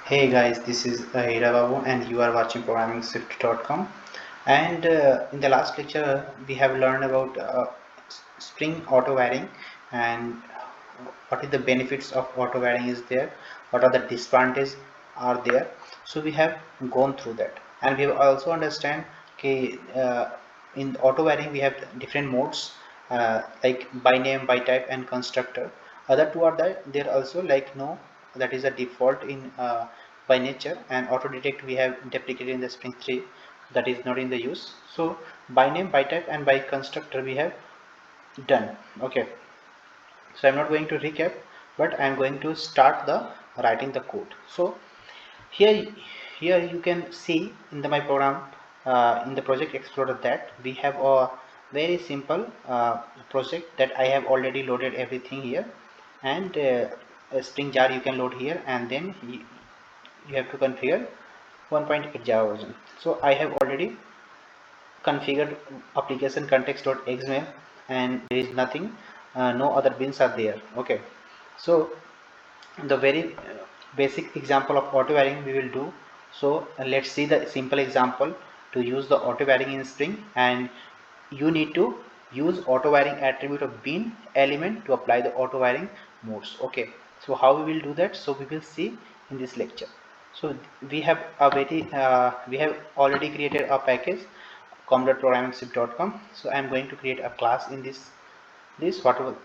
Hey guys, this is Hira Babu and you are watching ProgrammingSwift.com. And in the last lecture, we have learned about Spring auto wiring and what is the benefits of auto wiring is there, what are the disadvantages are there. So we have gone through that, and we have also understand okay, in auto wiring we have different modes like by name, by type, and constructor. Other two are there also like no, that is a default in by nature, and auto detect we have deprecated in the Spring 3, that is not in the use. So by name, by type, and by constructor we have done. Okay, so I'm not going to recap, but I'm going to start the writing the code. So here here you can see in my program, in the project explorer, that we have a very simple project that I have already loaded everything here, and a Spring jar you can load here, and then you have to configure 1.8 Java version. So I have already configured application context.xml, and there is nothing, no other bins are there. Okay, so the very basic example of auto wiring we will do. So let's see the simple example to use the auto wiring in Spring, and you need to use auto wiring attribute of bin element to apply the auto wiring modes. Okay, so how we will do that, so we will see in this lecture. So we have a very we have already created a package com.programmingscript.com. So I am going to create a class in this whatever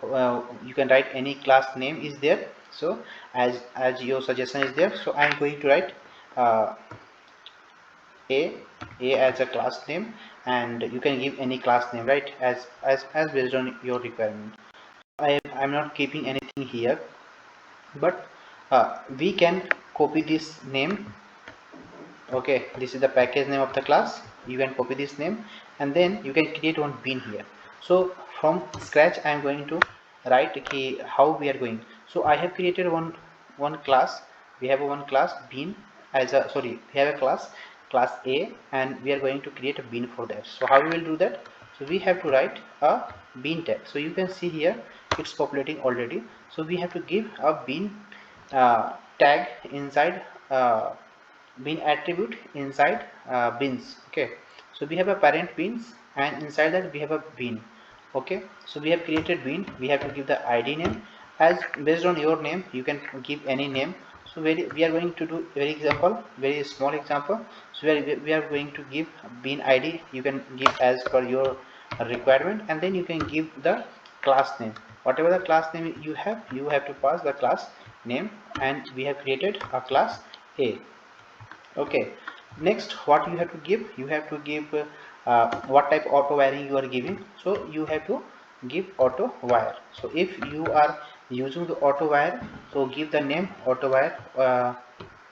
you can write any class name is there. So as your suggestion is there, so I am going to write uh, a as a class name, and you can give any class name, right, as based on your requirement. I'm not keeping anything here, but we can copy this name. Okay, this is the package name of the class. You can copy this name, and then you can create one bin here. So from scratch I am going to write okay, how we are going. So I have created one class. We have one class bin as a, sorry, we have a class A, and we are going to create a bin for that. So how we will do that, so we have to write a bin tag. So you can see here it's populating already. So we have to give a bin tag inside bin attribute inside bins. Okay, so we have a parent bins, and inside that we have a bin. Okay, so we have created bin. We have to give the id name as based on your name. You can give any name. So we are going to do very example, very small example. So we are going to give bin id. You can give as per your requirement, and then you can give the class name. Whatever the class name you have to pass the class name, and we have created a class A. Okay, next what you have to give, you have to give what type auto wiring you are giving. So you have to give auto wire. So if you are using the auto wire, so give the name auto wire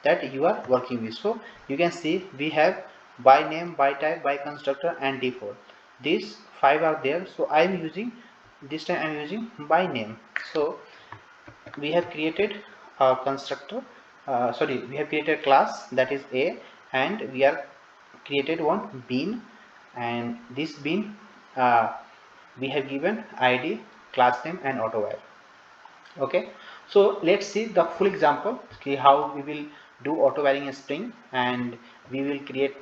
that you are working with. So you can see we have by name, by type, by constructor, and default. These five are there. So I am using, this time I am using by name. So we have created a constructor, sorry, we have created a class that is A, and we are created one bin, and this bin we have given id, class name, and auto wire. Okay, so let's see the full example, okay, how we will do auto wiring in Spring, and we will create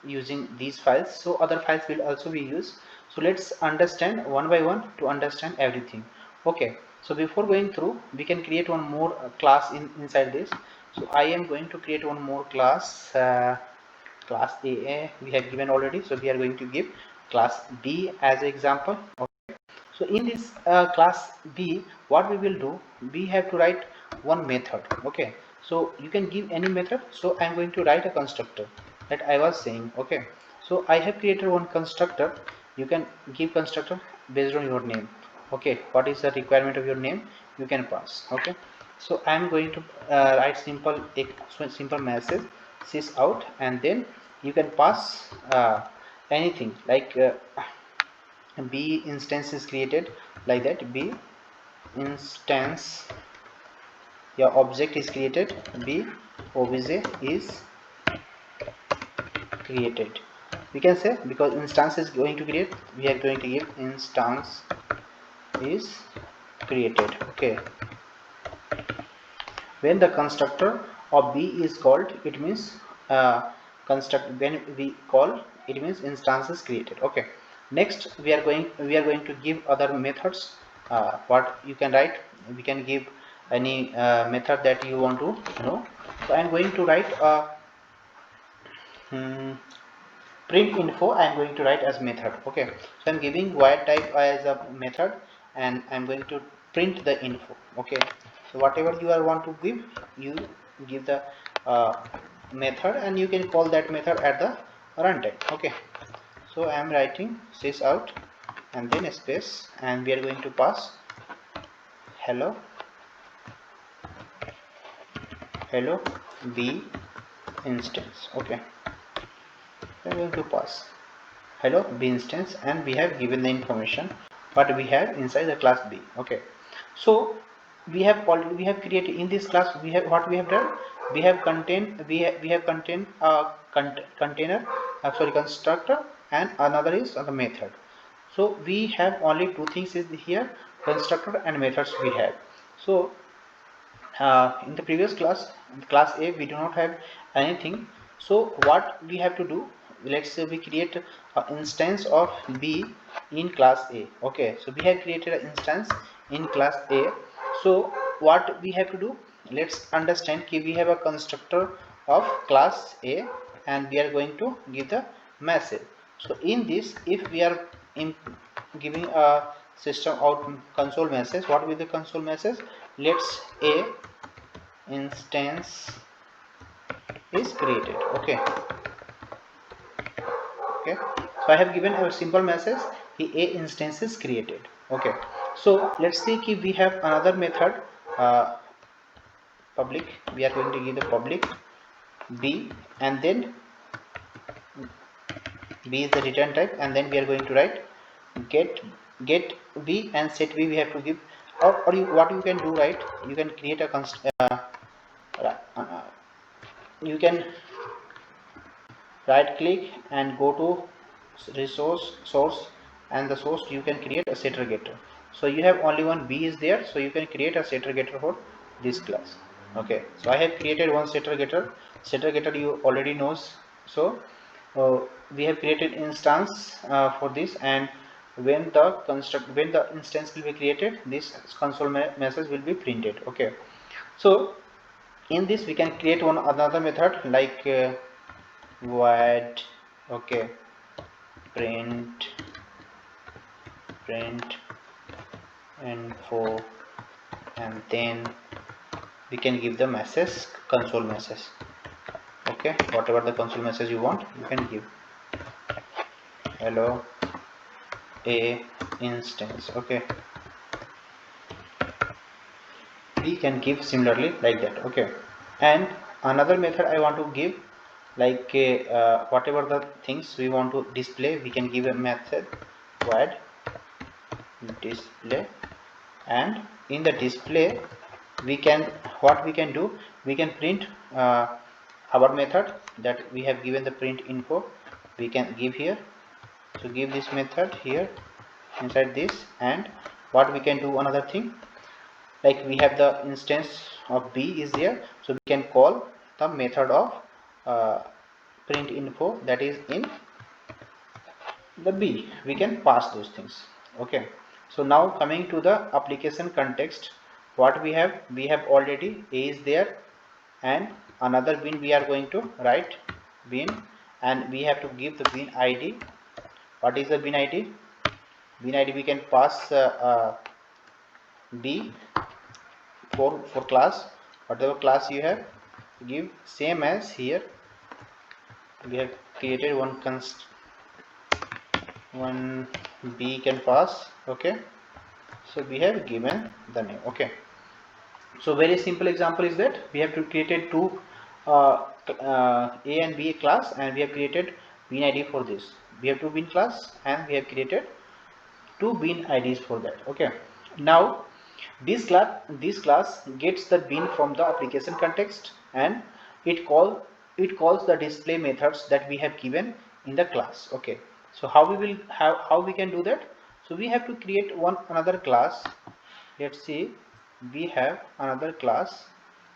using these files. So other files will also be used. So let's understand one by one to understand everything. Okay, so before going through, we can create one more class inside this. So I am going to create one more class, class A we have given already. So we are going to give class B as an example. So in this class B, what we will do, we have to write one method. Okay, so you can give any method. So I'm going to write a constructor that I was saying. Okay, so I have created one constructor. You can give constructor based on your name. Okay, what is the requirement of your name, you can pass. Okay, so I'm going to write simple message sys out, and then you can pass anything like B instance is created like that. B instance, your object is created. B obj is created. We can say because instance is going to create, we are going to give instance is created. Okay, when the constructor of B is called, it means construct, when we call, it means instances created. Okay, next we are going to give other methods. What you can write, we can give any method that you want to know. So I am going to write hmm, print info. I am going to write as method. Okay, so I'm giving void type as a method, and I'm going to print the info. Okay, so whatever you are want to give, you give the uh, method, and you can call that method at the runtime. Okay, so I am writing sys out and then space, and we are going to pass hello b instance. Okay, we are going to pass hello b instance, and we have given the information what we have inside the class B. Okay, so we have created in this class, we have what we have done, we have contained a container, sorry, constructor, and another is the method. So we have only two things is here, constructor and methods we have. So in the previous class A, we do not have anything. So what we have to do, let's say we create an instance of B in class A. Okay, so we have created an instance in class A. So what we have to do, let's understand कि we have a constructor of class A, and we are going to give the message. So in this, if we are in giving a system out console message, what will the console message? Let's A instance is created. Okay, okay, so I have given a simple message, a instance is created. Okay, so let's see if we have another method, public. We are going to give the public b, and then b is the return type, and then we are going to write get b and set b. We have to give, or what you can do, right? You can create a you can right click and go to resource source, and the source you can create a setter getter. So you have only one b is there, so you can create a setter getter for this class. Okay, so I have created one setter getter. Setter getter you already knows. So we have created instance for this, and when the instance will be created, this console message will be printed. Okay, so in this we can create one another method like void, okay, print info, and then we can give the message, console message. Okay, whatever the console message you want, you can give hello a instance. Okay, we can give similarly like that. Okay, and another method I want to give, like whatever the things we want to display, we can give a method void display, and in the display we can, what we can do, we can print our method that we have given the print info, we can give here. So give this method here inside this, and what we can do another thing, like we have the instance of b is there, so we can call the method of uh, print info that is in the b, we can pass those things. Okay, so now coming to the application context, what we have already a is there, and another bin we are going to write bin, and we have to give the bin id. What is the bin id? Bin id we can pass b for class, whatever class you have, give same as here. We have created one b can pass. Okay, so we have given the name. Okay, so very simple example is that we have to created two a and b class, and we have created bin id for this. We have two bin class, and we have created two bin ids for that. Okay, now this class gets the bin from the application context, and it calls the display methods that we have given in the class. Okay, so how we will have, how we can do that? So we have to create one another class. Let's see, we have another class,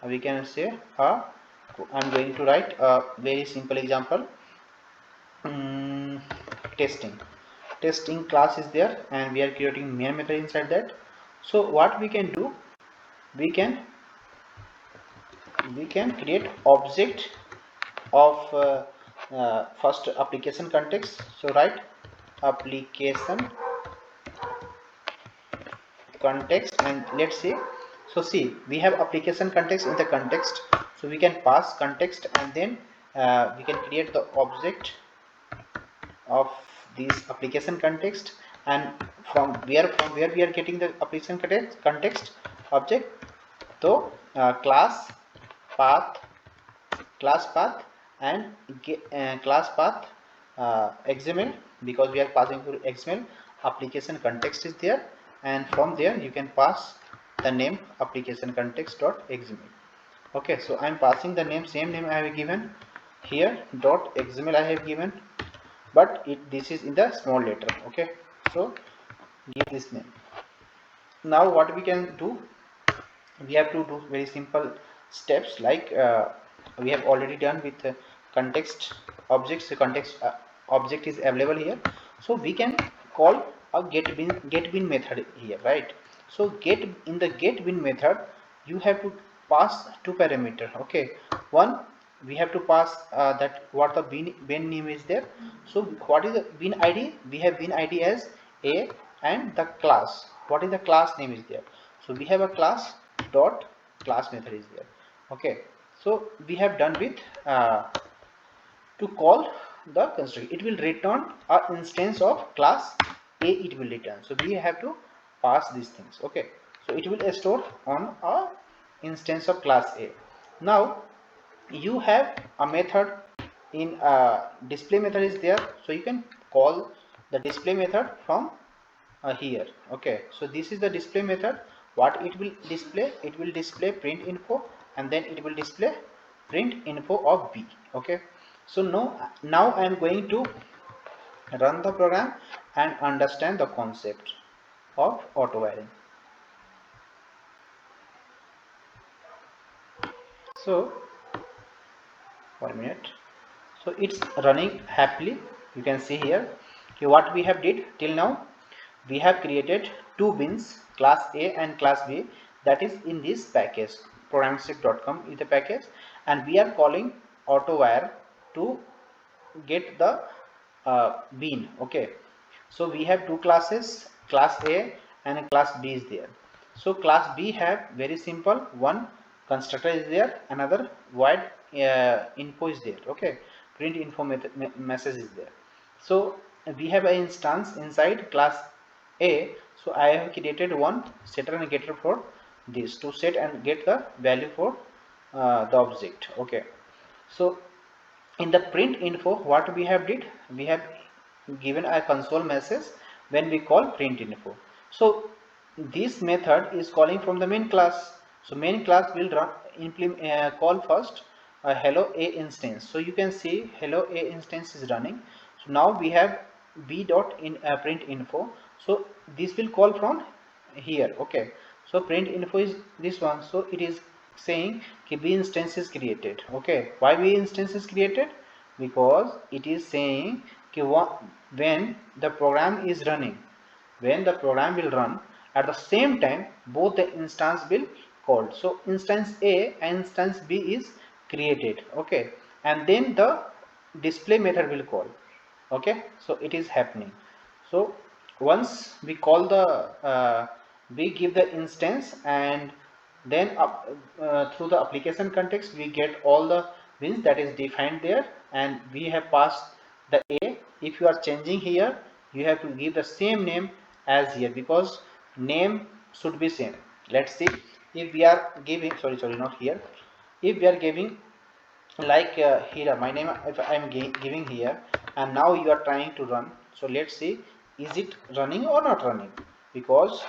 we can say a I'm going to write a very simple example. Mm, testing. Testing class is there, and we are creating main method inside that. So what we can do, we can create object of first application context. So write application context, and let's see. So see, we have application context in the context, so we can pass context, and then we can create the object of this application context. And from where we are getting the application context object. So path class path and class path XML, because we are passing through XML. Application context is there, and from there you can pass the name application context dot XML. Okay, so I'm passing the name, same name I have given here, dot XML I have given, but this is in the small letter. Okay, so give this name. Now what we can do, we have to do very simple steps, like we have already done with context objects. The context object is available here, so we can call a get bin method here, right? So in the get bin method, you have to pass two parameter. Okay, one, we have to pass that what the bin name is there. So what is the bin id? We have bin id as a, and the class, what is the class name is there. So we have a class dot class method is there. Okay, so we have done with to call the constructor. It will return a instance of class a, it will return. So we have to pass these things. Okay, so it will store on a instance of class a. Now you have a method in display method is there, so you can call the display method from here. Okay, so this is the display method. What it will display? It will display print info, and then it will display print info of b. Okay, so now I am going to run the program and understand the concept of auto wiring. So 1 minute. So it's running happily. You can see here, okay, what we have did till now. We have created two bins, class A and class B, that is in this package. Programscript.com is the package, and we are calling AutoWire to get the bin. Okay, so we have two classes, class A and class B is there. So class B have very simple, one constructor is there, another void info is there. Okay, print info message is there. So we have an instance inside class A. So I have created one setter and getter for this, to set and get the value for the object. Okay, so in the print info, what we have did, we have given a console message when we call print info. So this method is calling from the main class. So main class will call first a hello a instance. So you can see hello a instance is running. So now we have b dot in print info. So this will call from here. Okay, so print info is this one. So it is saying कि b instance is created. Okay, why b instance is created? Because it is saying कि when the program is running, when the program will run, at the same time both the instance will called. So instance A and instance B is created. Okay, and then the display method will call. Okay, so it is happening. So once we call the we give the instance, and then through the application context we get all the bins that is defined there, and we have passed the A. If you are changing here, you have to give the same name as here, because name should be same. Let's see, if we are giving, sorry not here, if we are giving like here my name, if I am giving here, and now you are trying to run. So let's see, is it running or not running? Because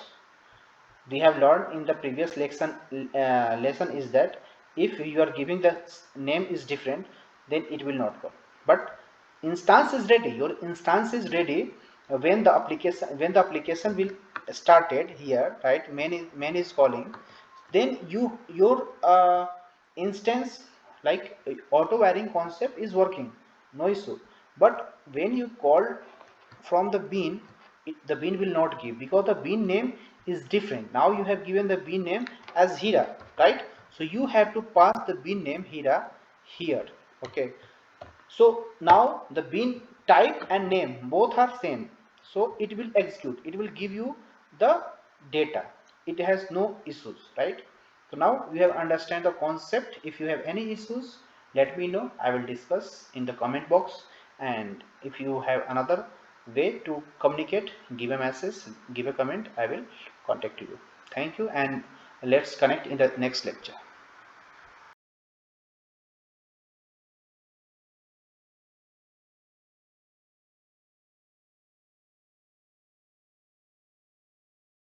we have learned in the previous lesson is that if you are giving the name is different, then it will not go. But instance is ready, your instance is ready when the application will started here, right? Main is calling, then your instance like auto varying concept is working, no issue. But when you call from the bean, the bean will not give, because the bean name is different. Now you have given the bean name as Hira, right? So you have to pass the bean name Hira here. Okay, so now the bean type and name both are same, so it will execute, it will give you the data, it has no issues, right? So now you have understand the concept. If you have any issues, let me know, I will discuss in the comment box. And if you have another way to communicate, give a message, give a comment, I will contact you. Thank you, and let's connect in the next lecture.